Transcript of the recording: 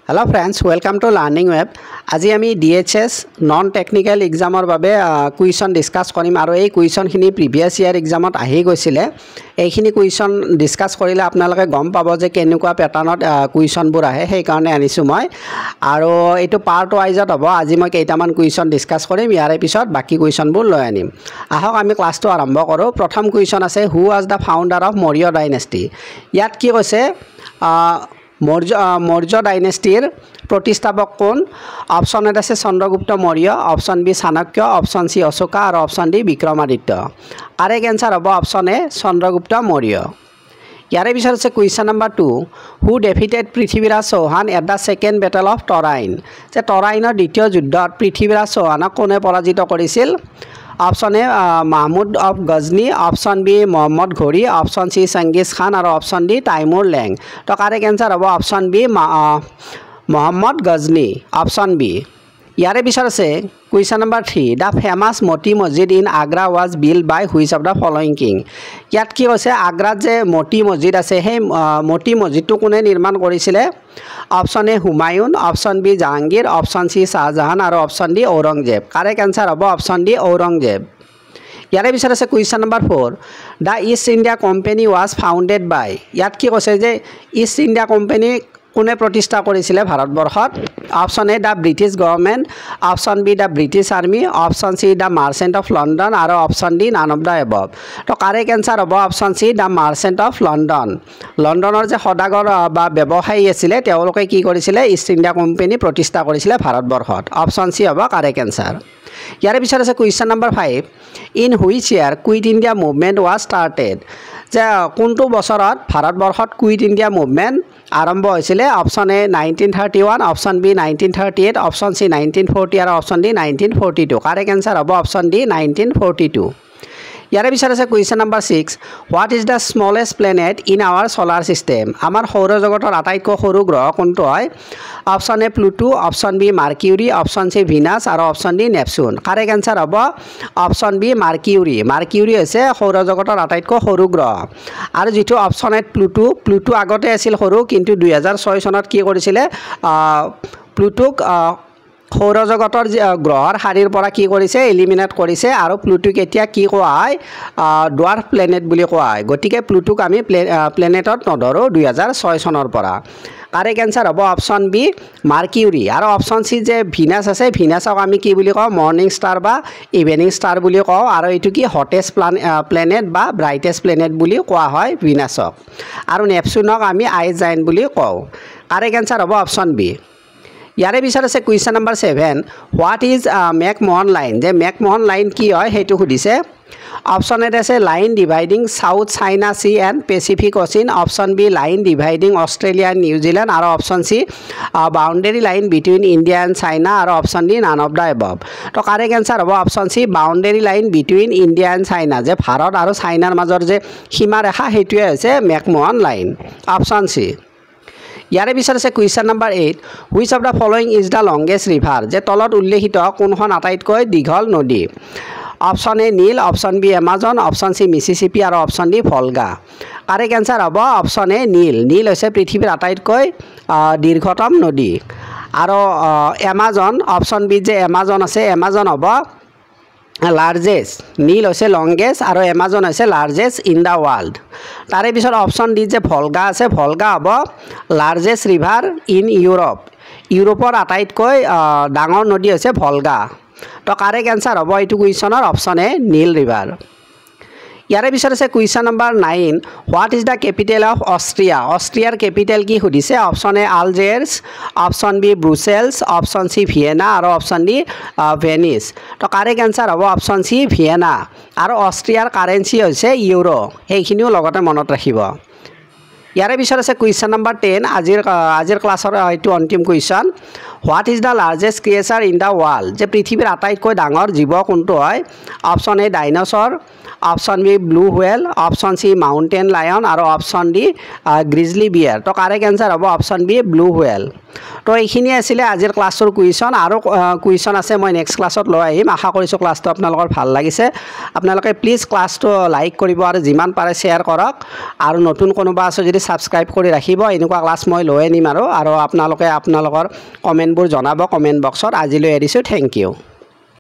Hello friends, welcome to Learning Web. আজি আমি DHS non technical এক্সামৰ বাবে কুৱেশ্যন ডিসকাস কৰিম আৰু এই কুৱেশ্যনখিনি প্ৰিভিয়াস ইয়াৰ এক্সামত আহি গৈছিলে। এইখিনি কুৱেশ্যন ডিসকাস কৰিলে আপোনালোকে গম পাব যে কেনেকুৱা প্যাটাৰ্নত কুৱেশ্যনবোৰ আহে, সেই কাৰণে আনিছো মই। আৰু এইটো পাৰ্ট ওয়াইজত হ'ব। আজি মই কেইটামান কুৱেশ্যন ডিসকাস কৰিম, ইয়াৰ পিছত বাকি কুৱেশ্যনবোৰ লৈ আনিম। আহক আমি ক্লাছটো আৰম্ভ কৰোঁ। প্ৰথম কুৱেশ্যন আছে, who was the founder of Maurya dynasty. ইয়াত কি কৈছে, মৌৰ্য ডাইনেষ্টিৰ প্ৰতিষ্ঠাপক কোন? অপশ্যন এ আছে Chandragupta Maurya, option B Chanakya, option C Ashoka আৰু option D Vikramaditya. Correct answer হ'ব অপশ্যন এ চন্দ্ৰগুপ্ত মৌৰ্য। ইয়াৰে পিছত আছে question number 2, who defeated Prithviraj Chauhan at the second battle of Tarain. যে টৰাইনৰ দ্বিতীয় যুদ্ধত পৃথ্বীৰাজ চৌহানক কোনে পৰাজিত কৰিছিল? Option A Mahmud of Ghazni, option B Muhammad Ghori, option C Genghis Khan আৰু অপশ্যন ডি তাইমুৰ লেং। তো কাৰেক্ট এনসাৰ হ'ব option B Mohammad Ghazni, option B. ইয়াৰে পিছত আছে question number 3, the famous Moti Masjid in Agra was build by which of the following king. ইয়াত কি কৈছে, আগ্ৰাত যে মতি মছজিদ আছে, সেই মতি মছজিদটো কোনে নিৰ্মাণ কৰিছিলে? Option A Humayun, option B Jahangir, option C Shahjahan আৰু option D Aurangzeb. Correct answer হ'ব অপশ্যন ডি ঔৰংজেব। ইয়াৰে পিছত আছে question number 4, the East India company was founded by. ইয়াত কি কৈছে যে ইষ্ট ইণ্ডিয়া কোম্পানী কোনে প্ৰতিষ্ঠা কৰিছিলে ভাৰতবৰ্ষত? Option A the British government, option B the British army, option C the merchant of London আৰু option D none of the above. তো কাৰেক্ট এনসাৰ হ'ব option C the merchant of London. লণ্ডনৰ যে সদাগৰ বা ব্যৱসায়ী আছিলে, তেওঁলোকে কি কৰিছিলে? ইষ্ট ইণ্ডিয়া কোম্পানী প্ৰতিষ্ঠা কৰিছিলে ভাৰতবৰ্ষত। অপশ্যন চি হ'ব কাৰেক্ট এনসাৰ। ইয়াৰে পিছত আছে question number 5, in which year Quit India Movement was started. যে কোনটো বছৰত ভাৰতবৰ্ষত কুইট ইণ্ডিয়া মুভমেণ্ট আৰম্ভ হৈছিলে? Option A 1931, option B 1938, option C 1940 আৰু অপশ্যন ডি 1942। কাৰেক্ট এনসাৰ হ'ব অপশ্যন ডি 1942। ইয়াৰে পিছত আছে question number 6, what is the smallest planet in our solar system. আমাৰ সৌৰজগতৰ আটাইতকৈ সৰু গ্ৰহ কোনটো হয়? Option A Pluto, option B Mercury, option C Venus আৰু option D Neptune. Correct answer হ'ব অপশ্যন বি মাৰ্কিউৰী। মাৰ্কিউৰী হৈছে সৌৰজগতৰ আটাইতকৈ সৰু গ্ৰহ। আৰু যিটো অপশ্যন এ প্লুটো আগতে আছিল সৰু, কিন্তু 2006 চনত কি কৰিছিলে, প্লুটোক সৌৰজগতৰ গ্ৰহৰ শাৰীৰ পৰা কি কৰিছে? এলিমিনেট কৰিছে। আৰু প্লুটোক এতিয়া কি কোৱা হয়? ডুৱাৰ্ফ প্লেনেট বুলি কোৱা হয়। গতিকে প্লুটোক আমি প্লেনেটত নধৰোঁ 2006 চনৰ পৰা। কাৰেক্ট এনসাৰ হ'ব অপশ্যন বি মাৰ্কিউৰী। আৰু অপশ্যন চি যে ভিনাছ আছে, ভিনাছক আমি কি বুলি কওঁ? মৰ্নিং ষ্টাৰ বা ইভিনিং ষ্টাৰ বুলি কওঁ। আৰু এইটো কি হটেষ্ট প্লেনেট বা ব্ৰাইটেষ্ট প্লেনেট বুলি কোৱা হয় ভিনাছক। আৰু নেপচুনক আমি আইচ জায়েণ্ট বুলি কওঁ। কাৰেক্ট এনসাৰ হ'ব অপশ্যন বি। ইয়াৰে পিছত আছে question number 7, what is McMahon line. যে মেকমোহন লাইন কি হয় সেইটো সুধিছে। অপশ্যন এ আছে line dividing south China sea and Pacific ocean, option B line dividing Australia and New Zealand আৰু option C boundary line between India and China আৰু option D none of the above. তো correct answer হ'ব option C boundary line between India and China. যে ভাৰত আৰু চাইনাৰ মাজৰ যে সীমাৰেখা, সেইটোৱে হৈছে মেকমোহন লাইন। Option C. ইয়াৰে পিছত আছে question number 8, which of the following is the longest river. যে তলত উল্লেখিত কোনখন আটাইতকৈ দীঘল নদী? Option A Nile, option B Amazon, option C Mississippi আৰু option D Volga. Correct answer হ'ব অপশ্যন এ নীল। নীল হৈছে পৃথিৱীৰ আটাইতকৈ দীৰ্ঘতম নদী। আৰু এমাজন, অপশ্যন বি যে এমাজন আছে, এমাজন হ'ব লাৰ্জেষ্ট। নীল হৈছে লংগেষ্ট আৰু এমাজন হৈছে লাৰ্জেষ্ট ইন দ্য ৱৰ্ল্ড। তাৰে পিছত অপশ্যন ডি যে ভলগা আছে, ভলগা হ'ব লাৰ্জেষ্ট ৰিভাৰ ইন ইউৰোপ। ইউৰোপৰ আটাইতকৈ ডাঙৰ নদী হৈছে ভলগা। তো কাৰেক্ট এনসাৰ হ'ব এইটো কুৱেশ্যনৰ অপশ্যন এ নীল ৰিভাৰ। ইয়াৰে পিছত আছে question number 9, what is the capital of Austria. অষ্ট্ৰিয়াৰ কেপিটেল কি সুধিছে? Option A Algiers, option B Brussels, option C Vienna আৰু অপশ্যন ডি ভেনিছ। তো কাৰেক্ট এনসাৰ হ'ব অপশ্যন চি ভিয়েনা। আৰু অষ্ট্ৰিয়াৰ কাৰেঞ্চি হৈছে ইউৰো, সেইখিনিও লগতে মনত ৰাখিব। ইয়াৰে পিছত আছে কুৱেশ্যন নম্বৰ 10, আজিৰ ক্লাছৰ এইটো অন্তিম question, what is the largest creature in the world. যে পৃথিৱীৰ আটাইতকৈ ডাঙৰ জীৱ কোনটো হয়? Option A dinosaur, option B blue whale, option C mountain lion আৰু অপশ্যন ডি গ্ৰিজলি বিয়াৰ। তো কাৰেক্ট এনসাৰ হ'ব অপশ্যন বি ব্লু হুৱেল। তো এইখিনিয়ে আছিলে আজিৰ ক্লাছৰ কুৱেশ্যন আৰু কুৱেশ্যন আছে মই নেক্সট ক্লাছত লৈ আহিম আশা কৰিছোঁ ক্লাছটো আপোনালোকৰ ভাল লাগিছে আপোনালোকে প্লিজ ক্লাছটো লাইক কৰিব আৰু যিমান পাৰে শ্বেয়াৰ কৰক আৰু নতুন কোনোবা আছে যদি সাবস্ক্ৰাইব কৰি ৰাখিব এনেকুৱা ক্লাছ মই লৈ আনিম আৰু আপোনালোকে আপোনালোকৰ কমেণ্টবোৰ জনাব কমেণ্ট বক্সত আজিলৈ এৰিছোঁ থেংক ইউ